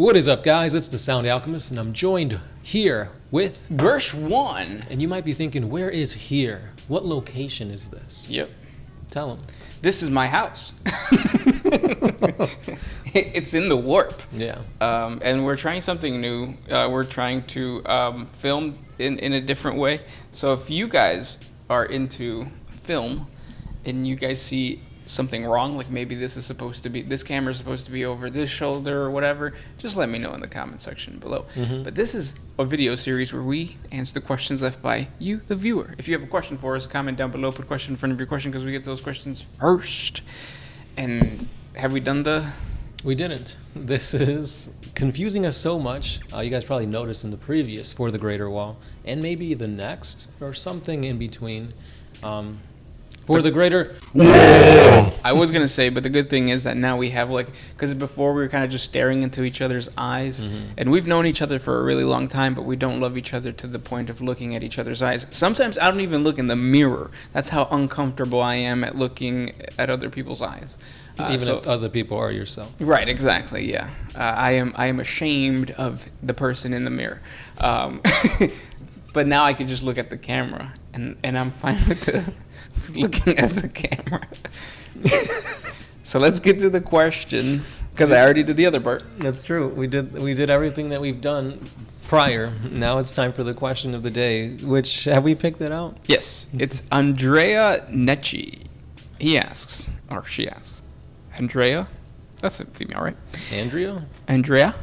What is up, guys? It's the Sound Alchemist, and I'm joined here with Gersh1. And you might be thinking, where is here? What location is this? Yep. Tell them. This is my house. It's in the warp. Yeah. And we're trying something new. We're trying to film in a different way. So if you guys are into film and you guys see something wrong, like maybe this camera is supposed to be over this shoulder or whatever, just let me know in the comment section below. But this is a video series where we answer the questions left by you, the viewer. If you have a question for us, comment down below, put a question in front of your question because we get those questions first. And have we done We didn't. This is confusing us so much. You guys probably noticed in the previous For the Greater Wall, and maybe the next, or something in between. For the Greater... I was going to say, but the good thing is that now we have, because before we were kind of just staring into each other's eyes, and we've known each other for a really long time, but we don't love each other to the point of looking at each other's eyes. Sometimes I don't even look in the mirror. That's how uncomfortable I am at looking at other people's eyes. Even if other people are yourself. Right, exactly, yeah. I am ashamed of the person in the mirror. But now I can just look at the camera, and I'm fine with looking at the camera. So let's get to the questions, because I already did the other part. That's true. We did everything that we've done prior. Now it's time for the question of the day, which, have we picked it out? Yes, it's Andrea Necci. He asks, or she asks, Andrea? That's a female, right? Andrea, Andrea.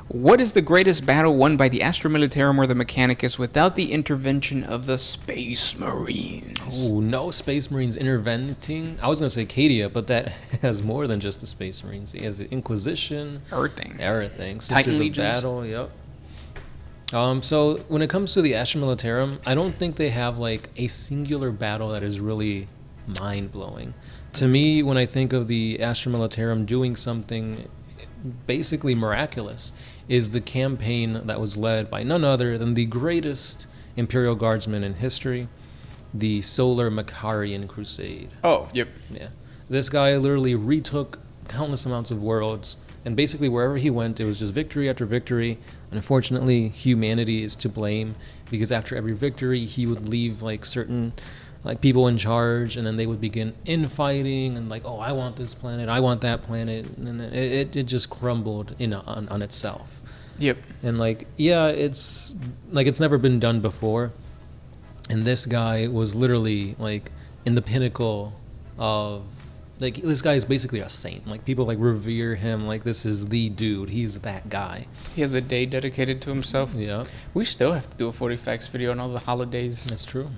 What is the greatest battle won by the Astra Militarum or the Mechanicus without the intervention of the Space Marines? Oh, no Space Marines interventing. I was going to say Cadia, but that has more than just the Space Marines. He has the Inquisition. Everything. Sisters of Battle, yep. So when it comes to the Astra Militarum, I don't think they have a singular battle that is really mind-blowing. To me, when I think of the Astra Militarum doing something basically miraculous, is the campaign that was led by none other than the greatest Imperial Guardsman in history, the Solar Macarian Crusade. Oh, yep. Yeah. This guy literally retook countless amounts of worlds, and basically wherever he went, it was just victory after victory. Unfortunately, humanity is to blame, because after every victory, he would leave certain people in charge, and then they would begin infighting, and oh, I want this planet, I want that planet, and then it just crumbled on itself. Yep. And it's it's never been done before, and this guy was literally in the pinnacle of this guy is basically a saint. People revere him. This is the dude. He's that guy. He has a day dedicated to himself. Yeah. We still have to do a 40 Facts video on all the holidays. That's true.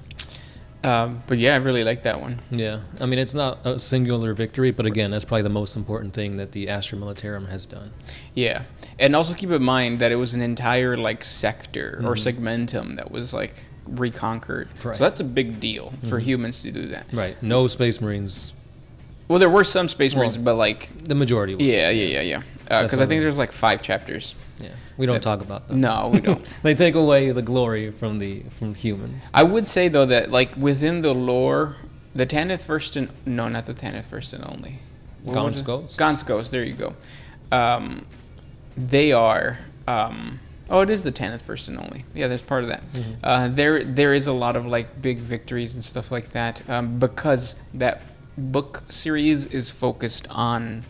But yeah, I really like that one. Yeah. I mean, it's not a singular victory, but again, that's probably the most important thing that the Astra Militarum has done. Yeah. And also keep in mind that it was an entire sector or segmentum that was reconquered. Right. So that's a big deal for humans to do that. Right. No Space Marines. Well, there were some Space Marines, but the majority was. Yeah. Because I think there's 5 chapters. Yeah. We don't talk about them. No, we don't. They take away the glory from humans. I would say though that within the lore, the Tanith First and no, not the Tanith First and Only. Gaunt's Ghosts. Gaunt's Ghosts. There you go. They are. Oh, it is the Tanith First and Only. Yeah, there's part of that. There is a lot of big victories and stuff like that because that book series is focused on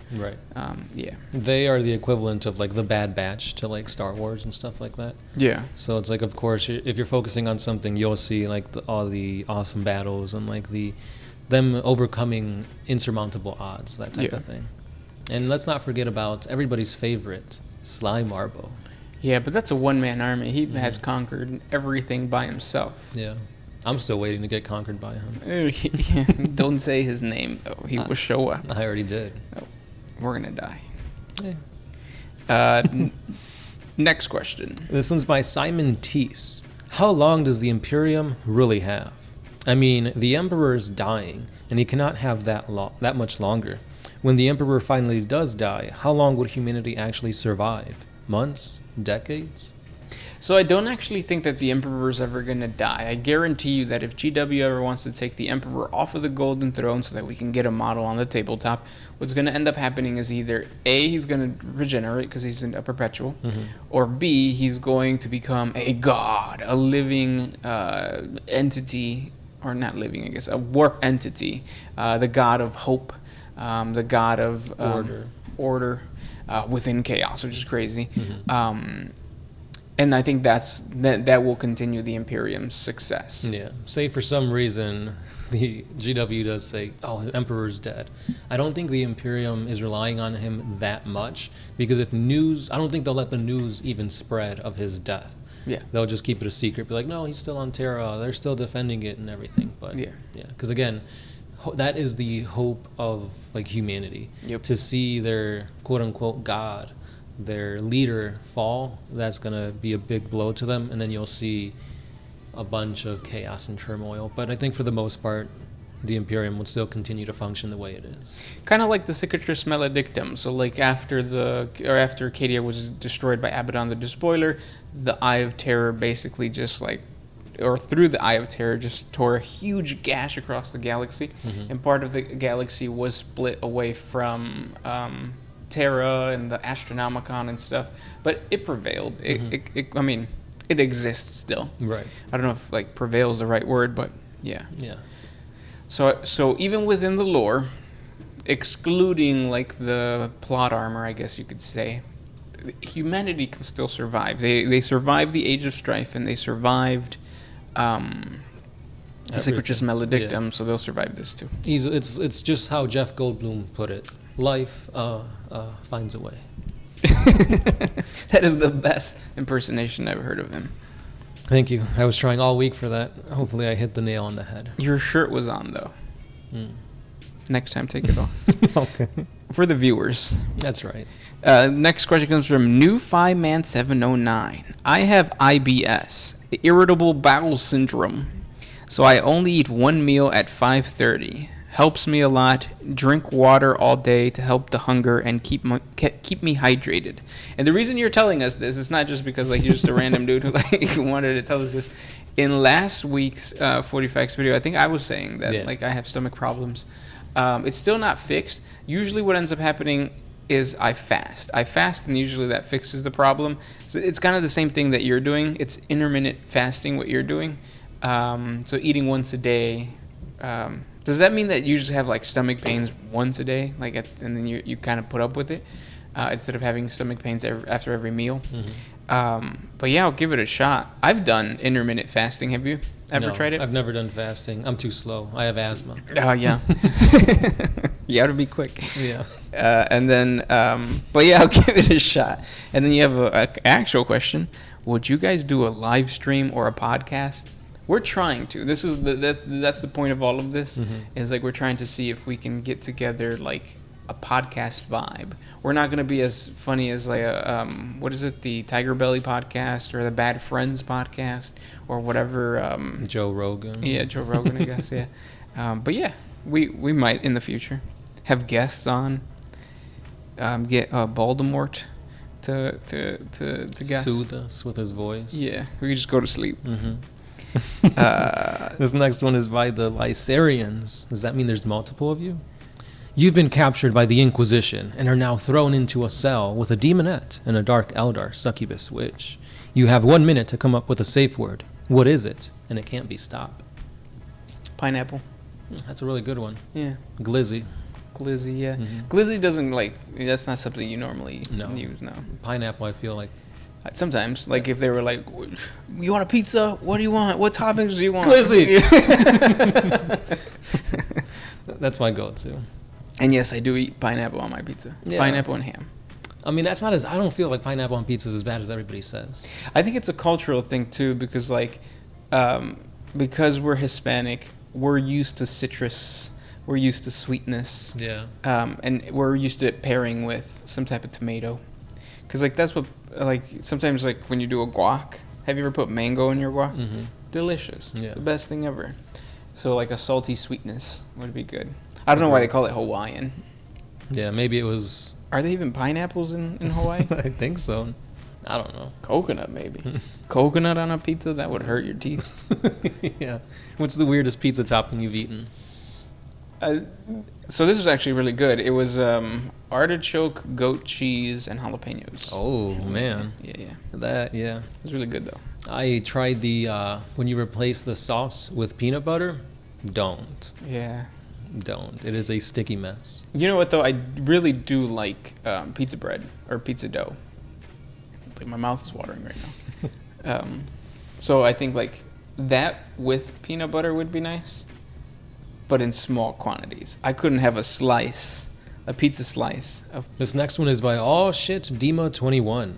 they are the equivalent of the Bad Batch to Star Wars and stuff like that. Yeah. So it's of course, if you're focusing on something, you'll see all the awesome battles and them overcoming insurmountable odds, that type of thing. And let's not forget about everybody's favorite, Sly Marbo. Yeah, but that's a one-man army. He has conquered everything by himself. Yeah. I'm still waiting to get conquered by him. Don't say his name, though. He will show up. I already did. Oh, we're going to die. Yeah. Next question. This one's by Simon Teese. How long does the Imperium really have? I mean, the Emperor is dying, and he cannot have that much longer. When the Emperor finally does die, how long would humanity actually survive? Months? Decades? So I don't actually think that the Emperor is ever going to die. I guarantee you that if GW ever wants to take the Emperor off of the Golden Throne so that we can get a model on the tabletop, what's going to end up happening is either A, he's going to regenerate because he's a perpetual, or B, he's going to become a god, a living entity, or not living, I guess, a warp entity, the god of hope, the god of order within chaos, which is crazy. And I think that will continue the Imperium's success. Yeah. Say for some reason the GW does say, oh, the Emperor's dead. I don't think the Imperium is relying on him that much, because if news, I don't think they'll let the news even spread of his death. Yeah. They'll just keep it a secret. Be like, no, he's still on Terra. They're still defending it and everything. But yeah. Because again, that is the hope of like humanity. Yep. To see their quote unquote god, their leader fall, that's going to be a big blow to them, and then you'll see a bunch of chaos and turmoil. But I think for the most part, the Imperium will still continue to function the way it is. Kind of like the Cicatrice Maledictum. So like after Acadia was destroyed by Abaddon the Despoiler, the Eye of Terror basically just like, or through the Eye of Terror, just tore a huge gash across the galaxy, and part of the galaxy was split away from Terra and the Astronomicon and stuff, but it prevailed. I mean, it exists still. Right. I don't know if like prevail is the right word, but yeah. Yeah. So even within the lore, excluding like the plot armor, I guess you could say, humanity can still survive. They survived the Age of Strife, and they survived the Cicatrice Maledictum, so they'll survive this too. It's just how Jeff Goldblum put it. Life finds a way. That is the best impersonation I've heard of him. Thank you. I was trying all week for that. Hopefully I hit the nail on the head. Your shirt was on, though. Next time, take it off. Okay. For the viewers. That's right. Next question comes from New Fireman 709. I have IBS, irritable bowel syndrome, so I only eat one meal at 5:30. Helps me a lot. Drink water all day to help the hunger and keep me hydrated. And the reason you're telling us this is not just because like you're just a random dude who like wanted to tell us this. In last week's 40 Facts video, I think I was saying that like I have stomach problems. It's still not fixed. Usually what ends up happening is I fast, and usually that fixes the problem. So it's kind of the same thing that you're doing. It's intermittent fasting what you're doing. So eating once a day. Does that mean that you just have like stomach pains once a day, like and then you kind of put up with it instead of having stomach pains after every meal? But yeah, I'll give it a shot. I've done intermittent fasting. Have you ever tried it? I've never done fasting. I'm too slow. I have asthma. Oh yeah. You got to be quick. Yeah. And then, but yeah, I'll give it a shot. And then you have an actual question: would you guys do a live stream or a podcast? We're trying to. This is that's the point of all of this. Is like we're trying to see if we can get together like a podcast vibe. We're not gonna be as funny as like a what is it, the Tiger Belly podcast or the Bad Friends podcast or whatever. Joe Rogan. Yeah, Joe Rogan, I guess. Yeah, but yeah, we might in the future have guests on. Get Voldemort to guest. Soothe us with his voice. Yeah, we could just go to sleep. This next one is by the Licerians. Does that mean there's multiple of you? You've been captured by the Inquisition and are now thrown into a cell with a demonette and a dark Eldar succubus witch. You have 1 minute to come up with a safe word. What is it? And it can't be stop. Pineapple. That's a really good one. Yeah. Glizzy. Glizzy, yeah. Glizzy doesn't like, that's not something you normally use, no. Pineapple, I feel like. Sometimes, like if they were like, you want a pizza? What do you want? What toppings do you want? Glizzy! That's my go-to. And yes, I do eat pineapple on my pizza. Yeah. Pineapple and ham. I mean, that's not as, I don't feel like pineapple on pizza is as bad as everybody says. I think it's a cultural thing too, because like, because we're Hispanic, we're used to citrus, we're used to sweetness. Yeah. And we're used to it pairing with some type of tomato. Because like that's what, like sometimes like when you do a guac, have you ever put mango in your guac? Delicious. Yeah. The best thing ever. So like a salty sweetness would be good. I don't know why they call it Hawaiian. Yeah, maybe it was... Are they even pineapples in Hawaii? I think so. I don't know. Coconut, maybe. Coconut on a pizza? That would hurt your teeth. Yeah. What's the weirdest pizza topping you've eaten? So this was actually really good. It was artichoke, goat cheese, and jalapenos. Oh, man. Yeah. Yeah. It was really good, though. I tried the, when you replace the sauce with peanut butter, don't. Yeah. Don't. It is a sticky mess. You know what, though? I really do like pizza bread or pizza dough. Like, my mouth is watering right now. So I think, like, that with peanut butter would be nice, but in small quantities. I couldn't have a pizza slice of... This next one is by Dima21.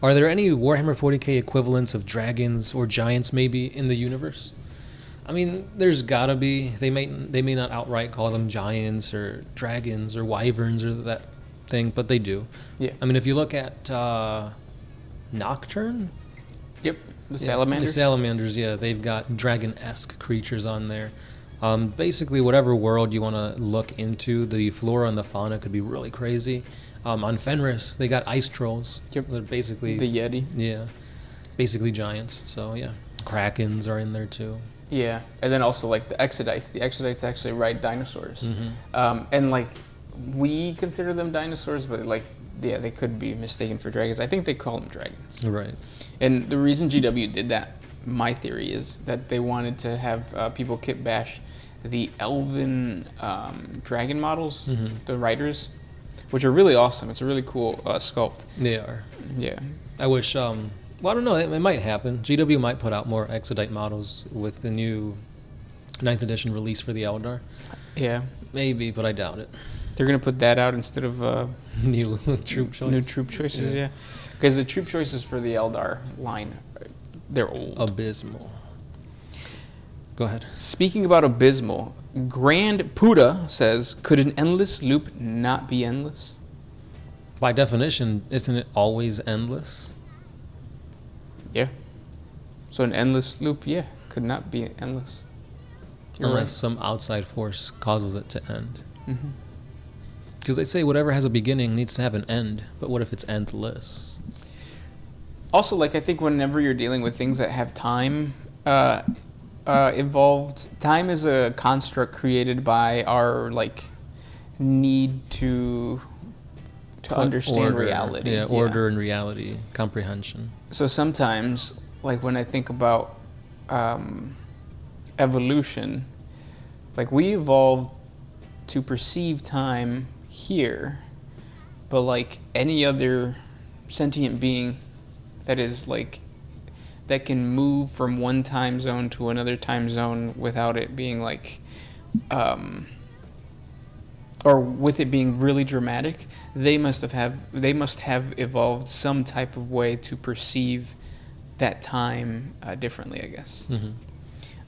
Are there any Warhammer 40K equivalents of dragons or giants maybe in the universe? I mean, there's gotta be. They may not outright call them giants or dragons or wyverns or that thing, but they do. Yeah. I mean, if you look at Nocturne? Yep. The salamanders? The salamanders, yeah. They've got dragon-esque creatures on there. Basically, whatever world you want to look into, the flora and the fauna could be really crazy. On Fenris, they got ice trolls. Yep. They're basically... The Yeti. Yeah. Basically giants, so yeah. Krakens are in there, too. Yeah. And then also, like, the Exodites. The Exodites actually ride dinosaurs. Mm-hmm. And, like, we consider them dinosaurs, but, like, yeah, they could be mistaken for dragons. I think they call them dragons. Right. And the reason GW did that, my theory is that they wanted to have people kit bash the elven dragon models, the riders, which are really awesome. It's a really cool sculpt. They are. Yeah. I wish, well, I don't know, it might happen. GW might put out more Exodite models with the new 9th edition release for the Eldar. Yeah. Maybe, but I doubt it. They're going to put that out instead of new troop choices. New troop choices, yeah. Because the troop choices for the Eldar line, they're old. Abysmal. Go ahead. Speaking about abysmal, Grand Puda says, could an endless loop not be endless? By definition, isn't it always endless? Yeah. So an endless loop, yeah, could not be endless. Unless some outside force causes it to end. Mm-hmm. Because they say whatever has a beginning needs to have an end, but what if it's endless? Also, like, I think whenever you're dealing with things that have time involved, time is a construct created by our, like, need to understand order, reality. Yeah, order and reality, comprehension. So sometimes, like, when I think about evolution, like, we evolved to perceive time here, but, like, any other sentient being that is, like, that can move from one time zone to another time zone without it being, like, or with it being really dramatic, they must have evolved some type of way to perceive that time differently, I guess. Mm-hmm.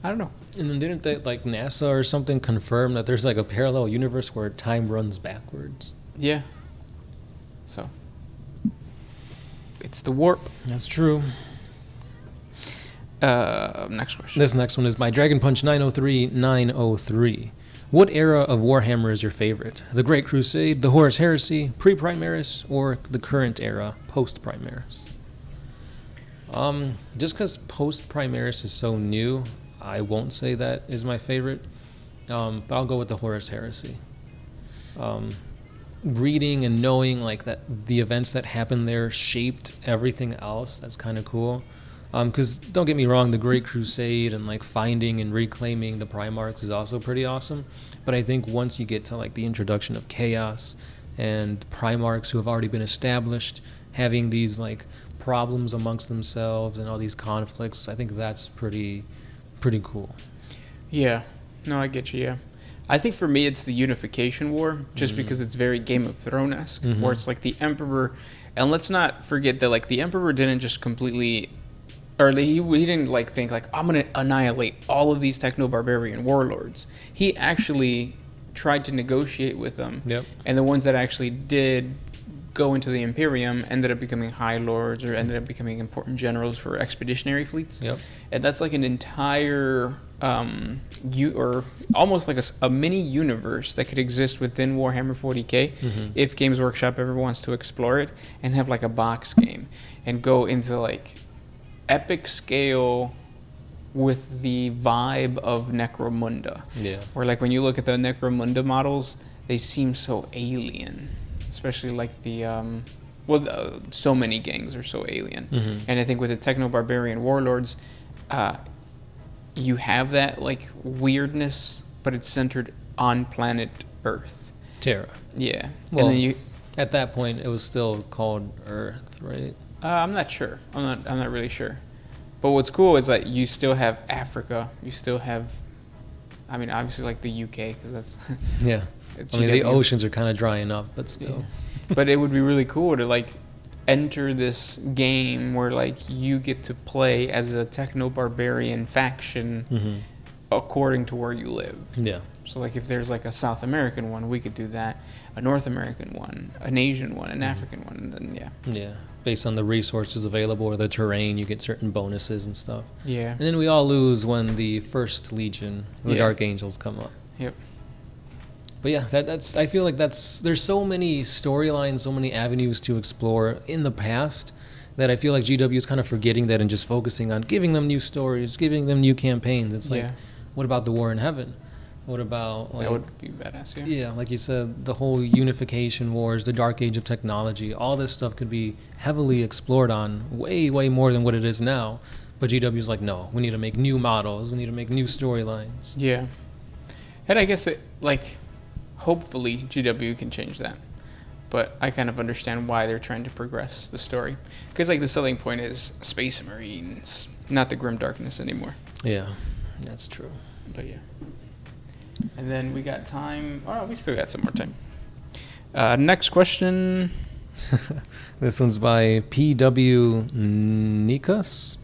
I don't know. And then didn't they, like, NASA or something confirm that there's, like, a parallel universe where time runs backwards? Yeah. So it's the warp. That's true. Next question. This next one is by Dragon Punch 903. What era of Warhammer is your favorite? The Great Crusade, the Horus Heresy, pre-Primaris, or the current era, post-Primaris? Just because post-Primaris is so new, I won't say that is my favorite, but I'll go with the Horus Heresy. Reading and knowing, like, that the events that happened there shaped everything else, that's kind of cool. Because don't get me wrong, the Great Crusade and, like, finding and reclaiming the Primarchs is also pretty awesome. But I think once you get to, like, the introduction of chaos and Primarchs who have already been established, having these, like, problems amongst themselves and all these conflicts, I think that's pretty cool. Yeah. No, I get you, yeah. I think for me it's the Unification War, just because it's very Game of Thrones-esque, where it's like the Emperor, and let's not forget that, like, the Emperor didn't just completely, or he didn't, like, think, like, I'm going to annihilate all of these techno-barbarian warlords. He actually tried to negotiate with them, and the ones that actually did go into the Imperium ended up becoming High Lords or ended up becoming important generals for expeditionary fleets. And that's, like, an entire or almost like a mini universe that could exist within Warhammer 40K if Games Workshop ever wants to explore it and have like a box game and go into like epic scale with the vibe of Necromunda. Yeah. Where like when you look at the Necromunda models, they seem so alien, especially like the so many gangs are so alien. And I think with the Techno-Barbarian Warlords, you have that like weirdness, but it's centered on planet Earth. Terra. Yeah. Well, and then at that point, it was still called Earth, right? I'm not sure. I'm not really sure. But what's cool is that you still have Africa. You still have, I mean, obviously like the UK because that's yeah. I mean, the oceans are kind of drying up, but still. Yeah. But it would be really cool to like enter this game where like you get to play as a techno-barbarian faction according to where you live. Yeah. So like if there's like a South American one, we could do that. A North American one, an Asian one, an African one, and then yeah. Yeah. Based on the resources available or the terrain, you get certain bonuses and stuff. Yeah. And then we all lose when the First Legion, the Dark Angels, come up. Yep. But yeah, that's. I feel like there's so many storylines, so many avenues to explore in the past that I feel like GW is kind of forgetting that and just focusing on giving them new stories, giving them new campaigns. It's like, what about the War in Heaven? What about like, that would be badass, yeah. Yeah, like you said, the whole unification wars, the dark age of technology, all this stuff could be heavily explored on way, way more than what it is now. But GW's like, no, we need to make new models, we need to make new storylines. Yeah. And I guess hopefully GW can change that. But I kind of understand why they're trying to progress the story. Because like the selling point is Space Marines, not the Grim Darkness anymore. Yeah, that's true. But yeah. And then we got time. Oh, no, we still got some more time. Next question. This one's by P.W. Nikas.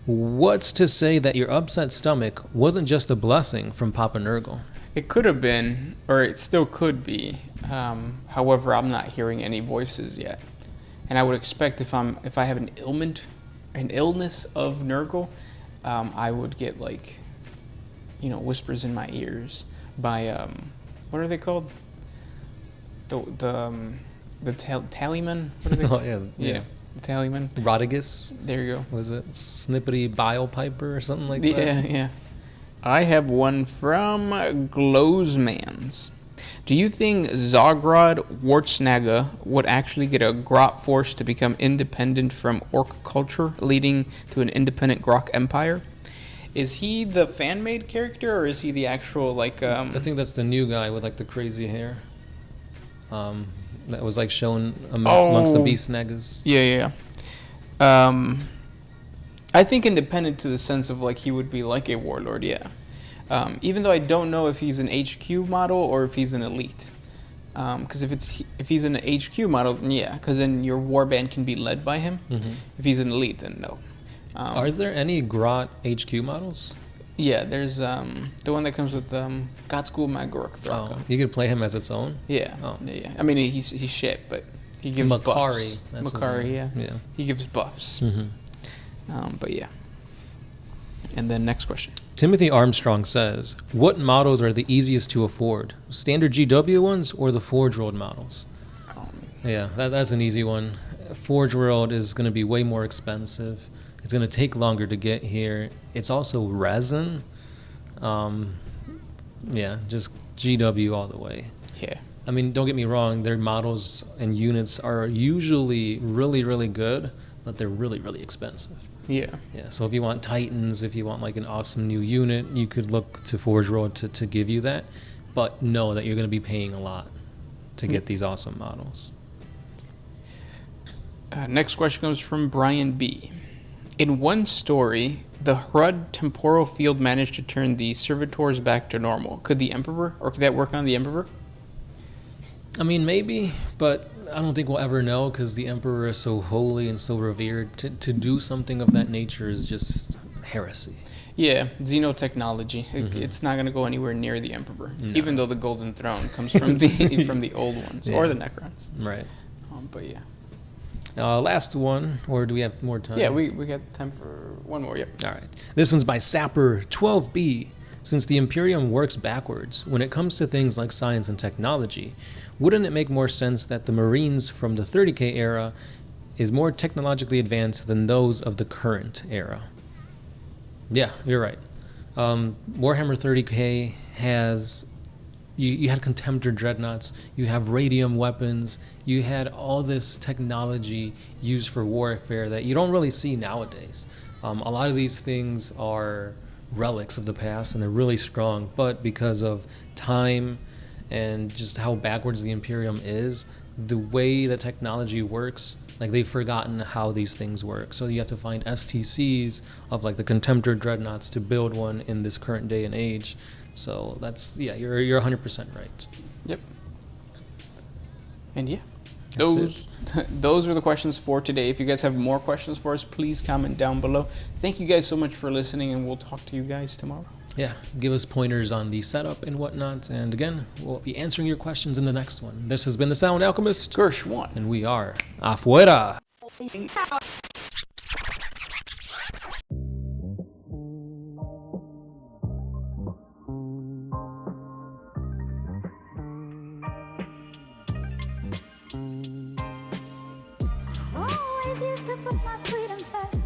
What's to say that your upset stomach wasn't just a blessing from Papa Nurgle? It could have been, or it still could be. However, I'm not hearing any voices yet. And I would expect if I have an illness of Nurgle, I would get like, whispers in my ears by what are they called? The Tallyman? What are they? Oh yeah. The Tallyman. Rodigus. There you go. Was it Snippety Bile Piper or something like that? Yeah. I have one from Glowsmans. Do you think Zogrod Wartsnaga would actually get a Grot force to become independent from Orc culture, leading to an independent Grok empire? Is he the fan-made character, or is he the actual, like... I think that's the new guy with, like, the crazy hair. That was, like, shown amongst the Beast Nagas. Yeah. I think independent to the sense of, like, he would be like a warlord, yeah. Even though I don't know if he's an HQ model or if he's an elite. Because if he's an HQ model, then yeah. Because then your warband can be led by him. If he's an elite, then no. Are there any Grot HQ models? Yeah, there's the one that comes with Godschool Magork Thraka. Oh, you could play him as its own? Yeah. Oh. Yeah. I mean, he's shit, but he gives Makari, buffs. Makari, yeah. He gives buffs. But yeah. And then next question. Timothy Armstrong says, what models are the easiest to afford? Standard GW ones or the Forge World models? Yeah, that's an easy one. Forge World is going to be way more expensive. It's going to take longer to get here. It's also resin. Yeah, just GW all the way. Yeah. I mean, don't get me wrong. Their models and units are usually really, really good, but they're really, really expensive. Yeah. Yeah. So if you want Titans, if you want like an awesome new unit, you could look to Forge World to give you that. But know that you're going to be paying a lot to get these awesome models. Next question comes from Brian B. In one story, the Hrud temporal field managed to turn the servitors back to normal. Could that work on the Emperor? I mean, maybe, but I don't think we'll ever know because the Emperor is so holy and so revered. To do something of that nature is just heresy. Yeah, xenotechnology. It's not going to go anywhere near the Emperor, even though the Golden Throne comes from the old ones, or the Necrons. Right. But yeah. Last one, or do we have more time? Yeah, we got time for one more, yep. All right. This one's by Sapper12B. since the Imperium works backwards when it comes to things like science and technology, wouldn't it make more sense that the Marines from the 30K era is more technologically advanced than those of the current era? Yeah, you're right. Warhammer 30K has... You had Contemptor dreadnoughts, you have radium weapons, you had all this technology used for warfare that you don't really see nowadays. A lot of these things are relics of the past and they're really strong, but because of time and just how backwards the Imperium is, the way that technology works, like they've forgotten how these things work. So you have to find STCs of like the Contemptor dreadnoughts to build one in this current day and age. So that's, yeah, you're 100% right. Yep. And yeah, those are the questions for today. If you guys have more questions for us, please comment down below. Thank you guys so much for listening, and we'll talk to you guys tomorrow. Yeah, give us pointers on the setup and whatnot. And again, we'll be answering your questions in the next one. This has been the Sound Alchemist, Gersh1, and we are afuera. Oh, I used to put my freedom first.